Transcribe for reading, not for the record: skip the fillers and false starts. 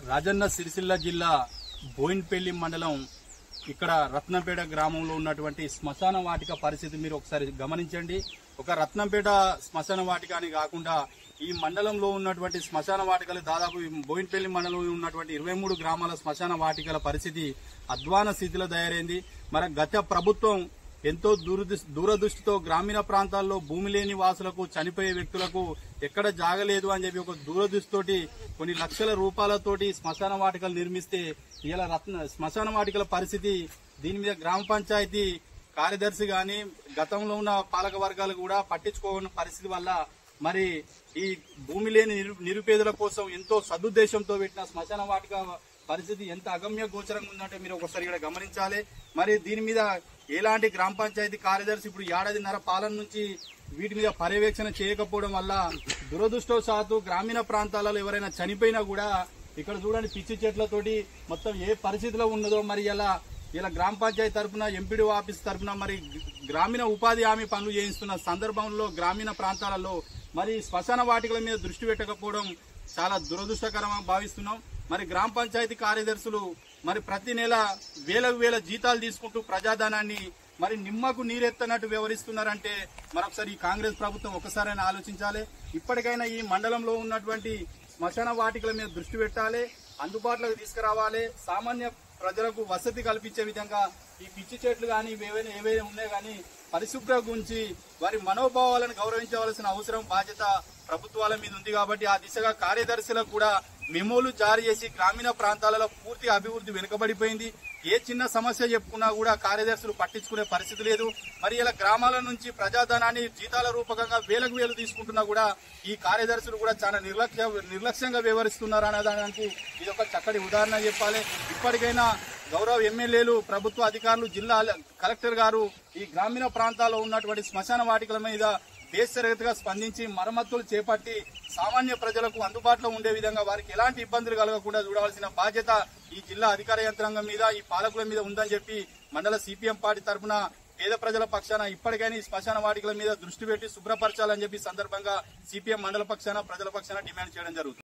రాజన్న సిరిసిల్ల జిల్లా బోయిన్పల్లి మండలం ఇక్కడ రత్నంపేట గ్రామంలో ఉన్నటువంటి శ్మశాన వాటిక పరిస్థితి మీరు ఒకసారి గమనించండి. ఒక రత్నంపేట శ్మశాన వాటిక అని కాకుండా ఈ మండలంలో ఉన్నటువంటి శ్మశాన వాటికలు దాదాపు బోయిన్పల్లి మండలంలో ఉన్నటువంటి 23 గ్రామాల శ్మశాన వాటికల పరిస్థితి అధ్వాన స్థితిలో తయారైంది. మరి గత ప్రభుత్వం ఎంతో దూరదృష్టితో గ్రామీణ ప్రాంతాల్లో భూమి లేని వాసులకు, చనిపోయే వ్యక్తులకు ఎక్కడ జాగలేదు అని చెప్పి ఒక దూరదృష్టితోటి కొన్ని లక్షల రూపాయలతోటి శ్మశాన వాటికలు నిర్మిస్తే ఇలా శ్మశాన వాటికల పరిస్థితి దీని మీద గ్రామ పంచాయతీ కార్యదర్శి గాని గతంలో ఉన్న పాలక వర్గాలు కూడా పట్టించుకోని పరిస్థితి వల్ల మరి ఈ భూమి లేని నిరుపేదల కోసం ఎంతో సదుద్దేశంతో పెట్టిన శ్మశాన వాటిక పరిస్థితి ఎంత అగమ్య గోచరంగా ఉందంటే మీరు ఒకసారి ఇక్కడ గమనించాలి. మరి దీని మీద ఎలాంటి గ్రామ పంచాయతీ కార్యదర్శి ఇప్పుడు ఏడాదిన్నర పాలన నుంచి వీటి మీద పర్యవేక్షణ చేయకపోవడం వల్ల దురదృష్టవశాత్తు గ్రామీణ ప్రాంతాలలో ఎవరైనా చనిపోయినా కూడా ఇక్కడ చూడండి పిచ్చి చెట్లతోటి మొత్తం ఏ పరిస్థితిలో ఉన్నదో. మరి ఇలా గ్రామ పంచాయతీ తరఫున ఎంపీడీఓ ఆఫీస్ తరఫున మరి గ్రామీణ ఉపాధి హామీ పనులు చేయిస్తున్న సందర్భంలో గ్రామీణ ప్రాంతాలలో మరి శ్మశాన వాటికల మీద దృష్టి పెట్టకపోవడం చాలా దురదృష్టకరంగా భావిస్తున్నాం. మరి గ్రామ పంచాయతీ కార్యదర్శులు మరి ప్రతి నెల వేల జీతాలు తీసుకుంటూ ప్రజాధనాన్ని మరి నిమ్మకు నీరెత్తనట్టు వ్యవహరిస్తున్నారంటే మరొకసారి ఈ కాంగ్రెస్ ప్రభుత్వం ఒకసారైనా ఆలోచించాలి. ఇప్పటికైనా ఈ మండలంలో ఉన్నటువంటి శ్మశాన వాటికల మీద దృష్టి పెట్టాలి, అందుబాటులోకి తీసుకురావాలి. సామాన్య ప్రజలకు వసతి కల్పించే విధంగా ఈ పిచ్చి చెట్లు కానీ ఏవైనా ఉన్నాయి కానీ పరిశుభ్రత గురించి వారి మనోభావాలను గౌరవించవలసిన అవసరం, బాధ్యత ప్రభుత్వాల మీద ఉంది. కాబట్టి ఆ దిశగా కార్యదర్శులకు కూడా మెమోలు జారీ చేసి గ్రామీణ ప్రాంతాలలో పూర్తి అభివృద్ధి వెనుకబడిపోయింది. ఏ చిన్న సమస్య చెప్పుకున్నా కూడా కార్యదర్శులు పట్టించుకునే పరిస్థితి లేదు. మరి ఇలా గ్రామాల నుంచి ప్రజాధనాన్ని జీతాల రూపకంగా వేలు తీసుకుంటున్నా కూడా ఈ కార్యదర్శులు కూడా చాలా నిర్లక్ష్యంగా వ్యవహరిస్తున్నారు అనేదానికి ఇది ఒక చక్కటి ఉదాహరణ చెప్పాలి. ఇప్పటికైనా గౌరవ ఎమ్మెల్యేలు, ప్రభుత్వ అధికారులు, జిల్లా కలెక్టర్ గారు ఈ గ్రామీణ ప్రాంతాల్లో ఉన్నటువంటి శ్మశాన వాటికల మీద బేసరగతిగా స్పందించి మరమ్మతులు చేపట్టి సామాన్య ప్రజలకు అందుబాటులో ఉండే విధంగా వారికి ఎలాంటి ఇబ్బందులు కలగకుండా చూడవలసిన బాధ్యత ఈ జిల్లా అధికార యంత్రాంగం మీద, ఈ పాలకుల మీద ఉందని చెప్పి మండల సిపిఎం పార్టీ తరఫున పేద ప్రజల పక్షాన ఇప్పటికైనా ఈ శ్మశాన వాటికల మీద దృష్టి పెట్టి శుభ్రపరచాలని చెప్పి సందర్భంగా సిపిఎం మండల పక్షాన, ప్రజల పక్షాన డిమాండ్ చేయడం జరుగుతుంది.